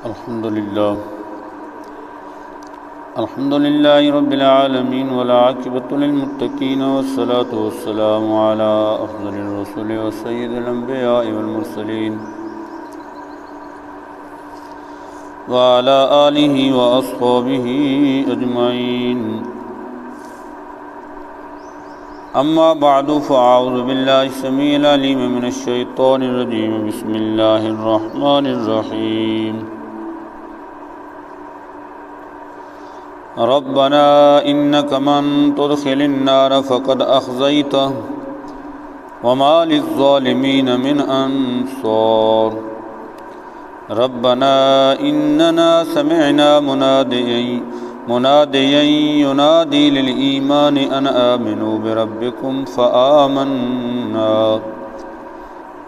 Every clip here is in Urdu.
الحمد لله رب العالمين والعاقبة للمتقين والصلاة والسلام على أفضل الرسل وسيد الأنبياء والمرسلين وعلى آله وأصحابه أجمعين. أما بعد فأعوذ بالله السميع العليم من الشيطان الرجيم. بسم الله الرحمن الرحيم. ربنا إنك من تدخل النار فقد أخزيته وما للظالمين من أنصار. ربنا إننا سمعنا مناديا ينادي للإيمان أن آمنوا بربكم فآمنا.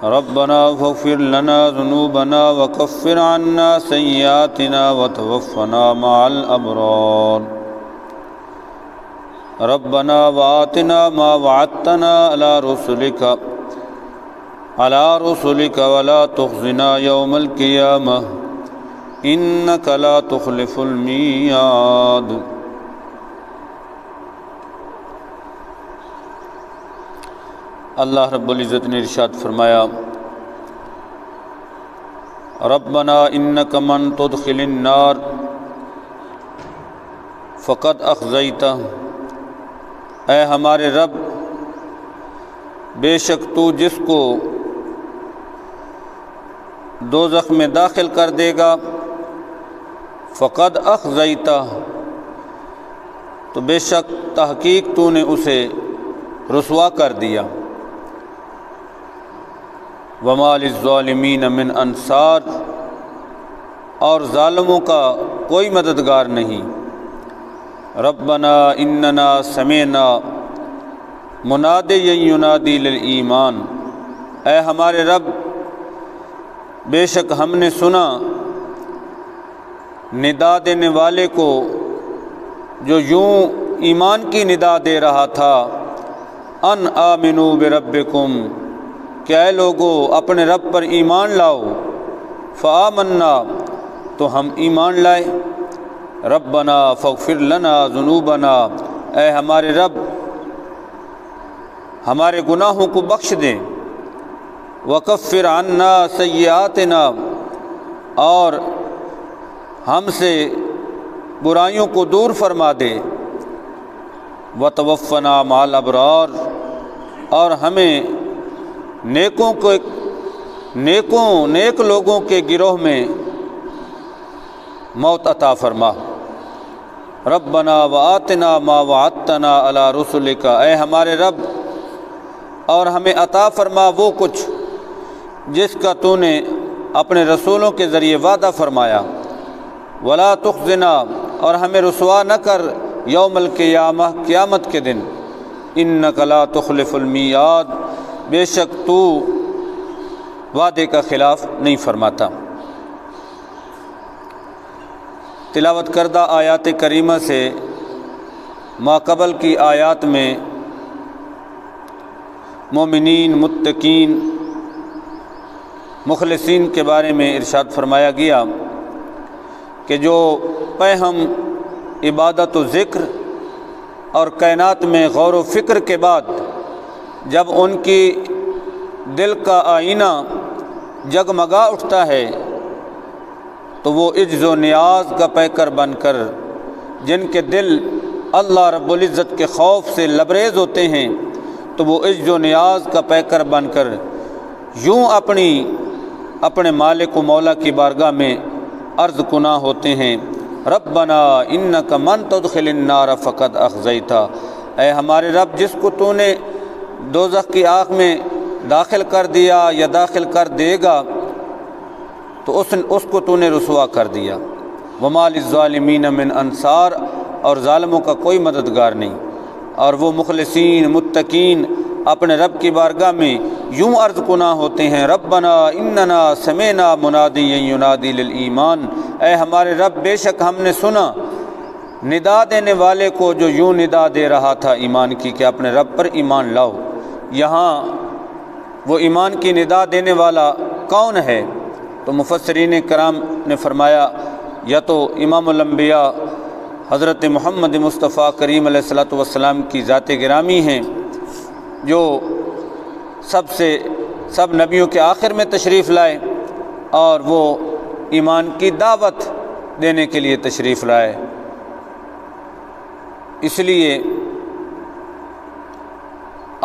ربنا فاغفر لنا ذنوبنا وكفر عنا سيئاتنا وتوفنا مع الأبرار. ربنا وآتنا ما وعدتنا على رسلك ولا تخزنا يوم القيامة إنك لا تخلف الميعاد. اللہ رب العزت نے ارشاد فرمایا، ربنا انک من تدخل النار فقد اخزیتہ، اے ہمارے رب بے شک تو جس کو دوزخ میں داخل کر دے گا، فقد اخزیتہ، تو بے شک تحقیق تو نے اسے رسوا کر دیا. وما للظالمین من انصار، اور ظالموں کا کوئی مددگار نہیں. ربنا اننا سمعنا منادیا ینادی للایمان، اے ہمارے رب بے شک ہم نے سنا ندا دینے والے کو جو یوں ایمان کی ندا دے رہا تھا، ان آمنوا بربکم، کہ اے لوگو اپنے رب پر ایمان لاؤ. فآمنا، تو ہم ایمان لائے. ربنا فاغفر لنا ذنوبنا، اے ہمارے رب ہمارے گناہوں کو بخش دیں. وکفر عنا سیئاتنا، اور ہم سے برائیوں کو دور فرما دے. وتوفنا مع الابرار، اور ہمیں نیک لوگوں کے گروہ میں موت عطا فرما. ربنا وآتنا ما وعدتنا علی رسلک، اے ہمارے رب اور ہمیں عطا فرما وہ کچھ جس کا تو نے اپنے رسولوں کے ذریعے وعدہ فرمایا. ولا تخزنا، اور ہمیں رسوا نہ کر یوم القیامہ، قیامت کے دن. انک لا تخلف المیعاد، بے شک تو وعدے کا خلاف نہیں فرماتا. تلاوت کردہ آیات کریمہ سے ماقبل کی آیات میں مومنین، متقین، مخلصین کے بارے میں ارشاد فرمایا گیا کہ جو پہم عبادت و ذکر اور کائنات میں غور و فکر کے بعد جب ان کی دل کا آئینہ جگمگا اٹھتا ہے تو وہ عجز و نیاز کا پیکر بن کر، جن کے دل اللہ رب العزت کے خوف سے لبریز ہوتے ہیں، تو وہ عجز و نیاز کا پیکر بن کر یوں اپنے مالک و مولا کی بارگاہ میں عرض کنا ہوتے ہیں، ربنا انک من تدخل النار فقد اخزیتہ، اے ہمارے رب جس کو تو نے دوزخ کی آگ میں داخل کر دیا یا داخل کر دے گا تو اس کو تو نے رسوا کر دیا. وما للظالمین من انصار، اور ظالموں کا کوئی مددگار نہیں. اور وہ مخلصین، متقین اپنے رب کی بارگاہ میں یوں عرض کنا ہوتے ہیں، ربنا اننا سمعنا منادیا ینادی للایمان، اے ہمارے رب بے شک ہم نے سنا ندا دینے والے کو جو یوں ندا دے رہا تھا ایمان کی کہ اپنے رب پر ایمان لاؤ. یہاں وہ ایمان کی ندا دینے والا کون ہے؟ تو مفسرین کرام نے فرمایا یا تو امام الانبیاء حضرت محمد مصطفیٰ کریم علیہ الصلوۃ والسلام کی ذات گرامی ہیں جو سب نبیوں کے آخر میں تشریف لائے اور وہ ایمان کی دعوت دینے کے لیے تشریف لائے۔ اس لیے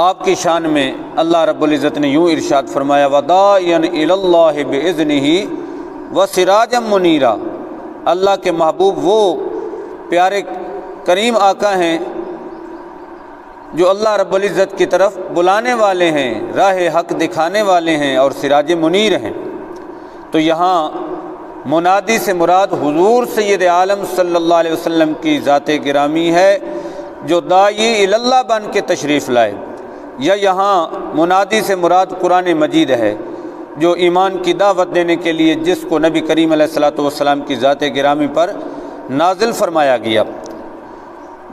آپ کی شان میں اللہ رب العزت نے یوں ارشاد فرمایا وَدَاعِيًا إِلَى اللَّهِ بِإِذْنِهِ وَسِرَاجًا مُنِيرًا۔ اللہ کے محبوب وہ پیارے کریم آقا ہیں جو اللہ رب العزت کی طرف بلانے والے ہیں، راہ حق دکھانے والے ہیں اور سراج منیر ہیں۔ تو یہاں منادی سے مراد حضور سید عالم صلی اللہ علیہ وسلم کی ذات گرامی ہے جو داعی اللہ بن کے تشریف لائے، یا یہاں منادی سے مراد قرآن مجید ہے جو ایمان کی دعوت دینے کے لیے جس کو نبی کریم علیہ الصلوۃ والسلام کی ذات گرامی پر نازل فرمایا گیا۔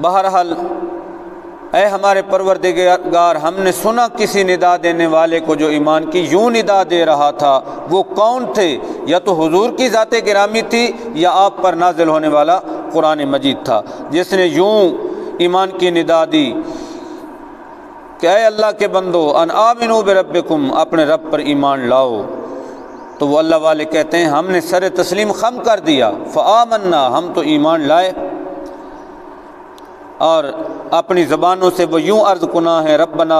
بہرحال اے ہمارے پروردگار، ہم نے سنا کسی ندا دینے والے کو جو ایمان کی یوں ندا دے رہا تھا، وہ کون تھے؟ یا تو حضور کی ذات گرامی تھی یا آپ پر نازل ہونے والا قرآن مجید تھا جس نے یوں ایمان کی ندا دی کہ اے اللہ کے بندو ان آمنوا بربکم، اپنے رب پر ایمان لاؤ۔ تو وہ اللہ والے کہتے ہیں ہم نے سر تسلیم خم کر دیا، فآمنا، ہم تو ایمان لائے۔ اور اپنی زبانوں سے وہ یوں عرض کنا ہے ربنا،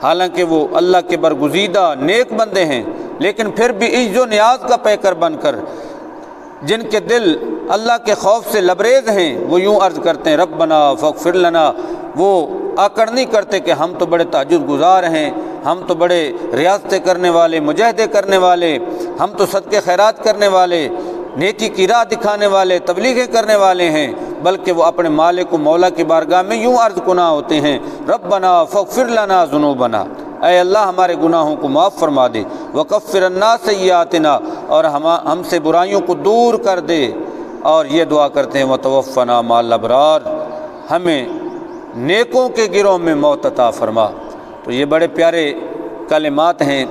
حالانکہ وہ اللہ کے برگزیدہ نیک بندے ہیں، لیکن پھر بھی عجز و نیاز کا پیکر بن کر جن کے دل اللہ کے خوف سے لبریز ہیں وہ یوں عرض کرتے ہیں ربنا فاغفر لنا۔ وہ آکڑ نہیں کرتے کہ ہم تو بڑے تہجد گزار ہیں، ہم تو بڑے ریاضتیں کرنے والے، مجاہدے کرنے والے، ہم تو صدقے خیرات کرنے والے، نیکی کی راہ دکھانے والے، تبلیغیں کرنے والے ہیں، بلکہ وہ اپنے مالک و مولا کی بارگاہ میں یوں عرض کنا ہوتے ہیں ربنا فاغفر لنا ذنوبنا، اے اللہ ہمارے گناہوں کو معاف فرما دے، وکفر عنا سیئاتنا، اور ہم سے برائیوں کو دور کر دے، اور یہ دعا کرتے ہیں وتوفنا مع الابرار، ہمیں نیکوں کے گروہ میں موت عطا فرما۔ تو یہ بڑے پیارے کلمات ہیں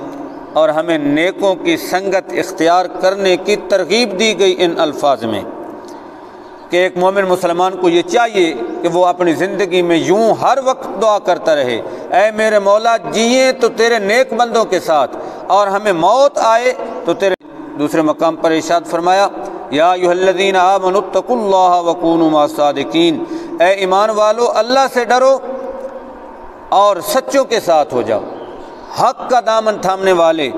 اور ہمیں نیکوں کی سنگت اختیار کرنے کی ترغیب دی گئی ان الفاظ میں کہ ایک مومن مسلمان کو یہ چاہیے کہ وہ اپنی زندگی میں یوں ہر وقت دعا کرتا رہے اے میرے مولا جئیں تو تیرے نیک بندوں کے ساتھ، اور ہمیں موت آئے تو تیرے۔ دوسرے مقام پر ارشاد فرمایا یا ایھا الذین آمنوا اتقوا اللہ وکونوا مع الصادقین، اے ایمان والو اللہ سے ڈرو اور سچوں کے ساتھ ہو جاؤ، حق کا دامن تھامنے والے،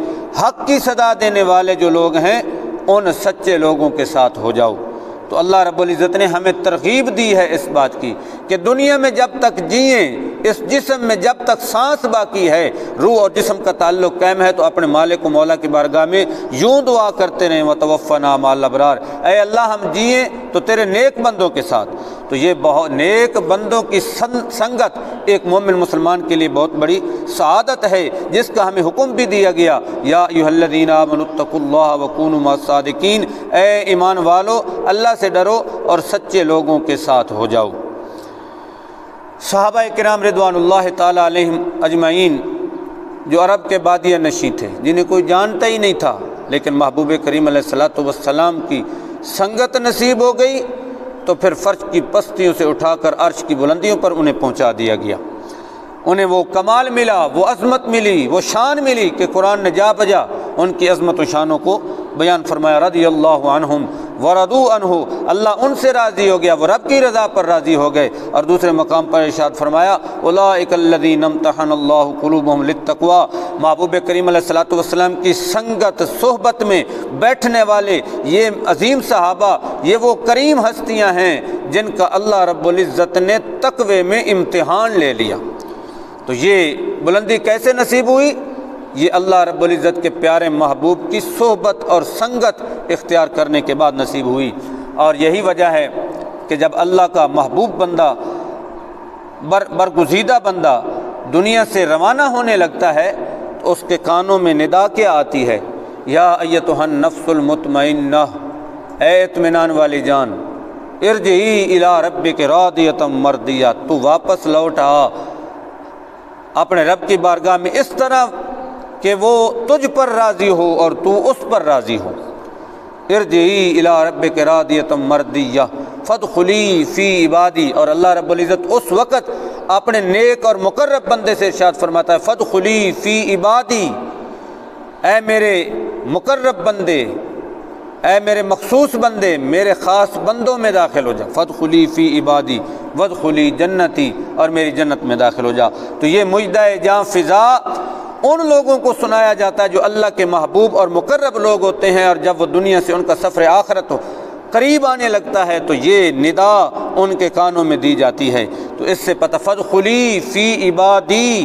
حق کی صدا دینے والے جو لوگ ہیں ان سچے لوگوں کے ساتھ ہو جاؤ۔ تو اللہ رب العزت نے ہمیں ترغیب دی ہے اس بات کی کہ دنیا میں جب تک جئیں، اس جسم میں جب تک سانس باقی ہے، روح اور جسم کا تعلق قائم ہے، تو اپنے مالک و مولا کی بارگاہ میں یوں دعا کرتے رہیں وتوفنا مع الابرار، اے اللہ ہم جئیں تو تیرے نیک بندوں کے ساتھ۔ تو یہ بہت نیک بندوں کی سنگت ایک مومن مسلمان کے لیے بہت بڑی سعادت ہے، جس کا ہمیں حکم بھی دیا گیا یا ایھا الذین آمنوا اتقوا اللہ وکونوا مع الصادقین، اے ایمان والو اللہ سے ڈرو اور سچے لوگوں کے ساتھ ہو جاؤ۔ صحابہ کرام رضوان اللہ تعالی علیہم اجمعین جو عرب کے بادیہ نشین تھے، جنہیں کوئی جانتا ہی نہیں تھا، لیکن محبوب کریم علیہ الصلوۃ والسلام کی سنگت نصیب ہو گئی تو پھر فرش کی پستیوں سے اٹھا کر عرش کی بلندیوں پر انہیں پہنچا دیا گیا۔ انہیں وہ کمال ملا، وہ عظمت ملی، وہ شان ملی کہ قرآن نے جا بجا ان کی عظمت و شانوں کو بیان فرمایا رضی اللہ عنہم ورضوا عنہ، اللہ ان سے راضی ہو گیا، وہ رب کی رضا پر راضی ہو گئے۔ اور دوسرے مقام پر ارشاد فرمایا اولئک الذین امتحن اللہ قلوبہم للتقوی، محبوب کریم علیہ الصلوۃ والسلام کی سنگت صحبت میں بیٹھنے والے یہ عظیم صحابہ، یہ وہ کریم ہستیاں ہیں جن کا اللہ رب العزت نے تقوی میں امتحان لے لیا۔ تو یہ بلندی کیسے نصیب ہوئی؟ یہ اللہ رب العزت کے پیارے محبوب کی صحبت اور سنگت اختیار کرنے کے بعد نصیب ہوئی۔ اور یہی وجہ ہے کہ جب اللہ کا محبوب بندہ، برگزیدہ بندہ دنیا سے روانہ ہونے لگتا ہے تو اس کے کانوں میں ندا کیا آتی ہے؟ یا ایتھا النفس المطمئنہ، اے اطمینان والی جان، ارجعی الی ربک راضیۃ مرضیہ، تو واپس لوٹ آ اپنے رب کی بارگاہ میں اس طرح کہ وہ تجھ پر راضی ہو اور تو اس پر راضی ہو۔ ارجعی الی ربک راضیۃ مرضیہ فادخلی فی عبادی، اور اللہ رب العزت اس وقت اپنے نیک اور مقرب بندے سے ارشاد فرماتا ہے فادخلی فی عبادی، اے میرے مقرب بندے، اے میرے مخصوص بندے، میرے خاص بندوں میں داخل ہو جا، فادخلی فی عبادی وادخلی جنتی، اور میری جنت میں داخل ہو جا۔ تو یہ مجدہ جاں فضا ان لوگوں کو سنایا جاتا ہے جو اللہ کے محبوب اور مقرب لوگ ہوتے ہیں، اور جب وہ دنیا سے ان کا سفر آخرت قریب آنے لگتا ہے تو یہ ندا ان کے کانوں میں دی جاتی ہے۔ تو اس سے پتہ فادخلی فی عبادی،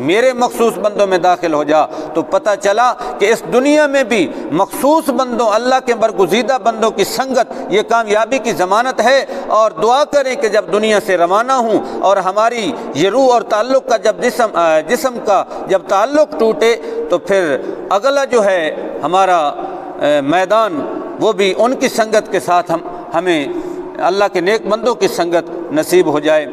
میرے مخصوص بندوں میں داخل ہو جا، تو پتہ چلا کہ اس دنیا میں بھی مخصوص بندوں، اللہ کے برگزیدہ بندوں کی سنگت یہ کامیابی کی ضمانت ہے۔ اور دعا کریں کہ جب دنیا سے روانہ ہوں اور ہماری یہ روح اور تعلق کا جب جسم کا جب تعلق ٹوٹے تو پھر اگلا جو ہے ہمارا میدان وہ بھی ان کی سنگت کے ساتھ ہمیں اللہ کے نیک بندوں کی سنگت نصیب ہو جائے۔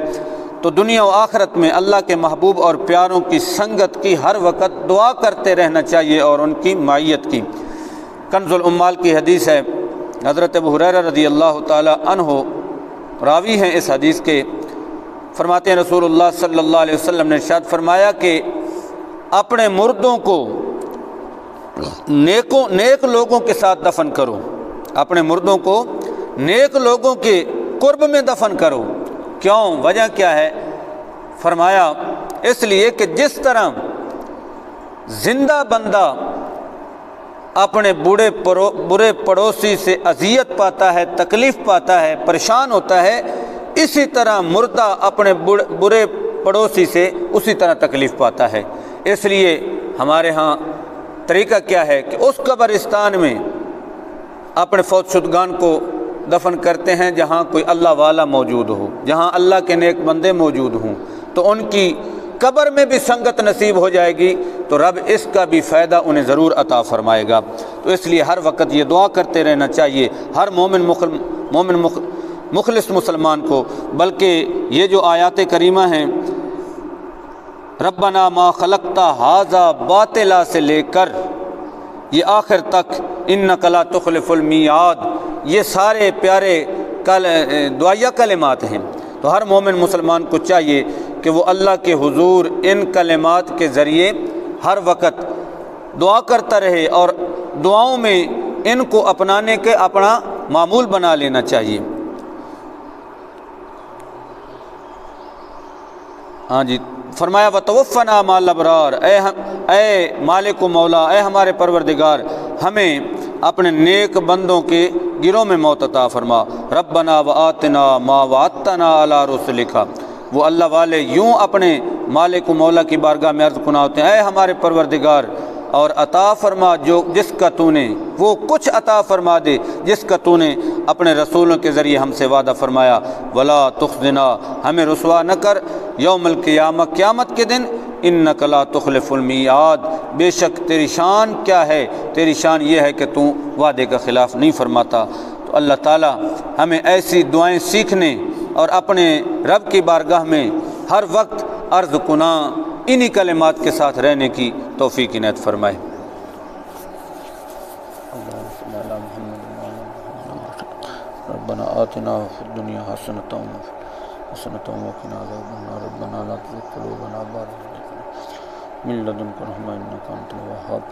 تو دنیا و آخرت میں اللہ کے محبوب اور پیاروں کی سنگت کی ہر وقت دعا کرتے رہنا چاہیے اور ان کی معیت کی۔ کنز العمال کی حدیث ہے، حضرت ابو ہریرہ رضی اللہ تعالی عنہ راوی ہیں اس حدیث کے، فرماتے ہیں رسول اللہ صلی اللہ علیہ وسلم نے ارشاد فرمایا کہ اپنے مردوں کو نیک لوگوں کے ساتھ دفن کرو، اپنے مردوں کو نیک لوگوں کے قرب میں دفن کرو۔ کیوں؟ وجہ کیا ہے؟ فرمایا اس لیے کہ جس طرح زندہ بندہ اپنے برے پڑوسی سے اذیت پاتا ہے، تکلیف پاتا ہے، پریشان ہوتا ہے، اسی طرح مردہ اپنے برے پڑوسی سے اسی طرح تکلیف پاتا ہے۔ اس لیے ہمارے ہاں طریقہ کیا ہے کہ اس قبرستان میں اپنے فوت شدگان کو دفن کرتے ہیں جہاں کوئی اللہ والا موجود ہو، جہاں اللہ کے نیک بندے موجود ہوں، تو ان کی قبر میں بھی سنگت نصیب ہو جائے گی، تو رب اس کا بھی فائدہ انہیں ضرور عطا فرمائے گا۔ تو اس لیے ہر وقت یہ دعا کرتے رہنا چاہیے ہر مومن مخلص مسلمان کو۔ بلکہ یہ جو آیات کریمہ ہیں ربنا ما خلقت ھذا باطلا سے لے کر یہ آخر تک انک لا تخلف المیعاد، یہ سارے پیارے دعائیہ کلمات ہیں۔ تو ہر مومن مسلمان کو چاہیے کہ وہ اللہ کے حضور ان کلمات کے ذریعے ہر وقت دعا کرتا رہے اور دعاؤں میں ان کو اپنانے کے اپنا معمول بنا لینا چاہیے۔ ہاں جی، فرمایا وتوفنا مع الابرار، اے مالک و مولا، اے ہمارے پروردگار، ہمیں اپنے نیک بندوں کے گروہ میں موت عطا فرما۔ ربنا وآتنا ما وعدتنا علی رسلک، وہ اللہ والے یوں اپنے مالک و مولا کی بارگاہ میں عرض کنا ہوتے ہیں، اے ہمارے پروردگار، اور عطا فرما جس کا تو نے، وہ کچھ عطا فرما دے جس کا تو نے اپنے رسولوں کے ذریعے ہم سے وعدہ فرمایا۔ ولا تخزنا، ہمیں رسوا نہ کر یوم القیامہ، قیامت کے دن، انک لا تخلف المیعاد، بے شک تیری شان کیا ہے؟ تیری شان یہ ہے کہ تو وعدے کا خلاف نہیں فرماتا۔ تو اللہ تعالی ہمیں ایسی دعائیں سیکھنے اور اپنے رب کی بارگاہ میں ہر وقت عرض کنا انہی کلمات کے ساتھ رہنے کی توفیق عنایت فرمائے۔ ربنا آتنا فی الدنیا حسنۃ وقنا عذاب النار، ربنا لا تزغ قلوبنا بعد إذ هديتنا من لدنک رحمۃ انک انت الوہاب۔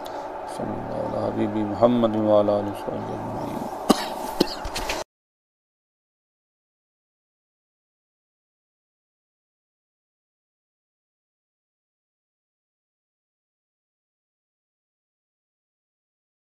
صلی اللہ علیہ حبیبی محمد وعلی آلہ وصحبہ اجمعین۔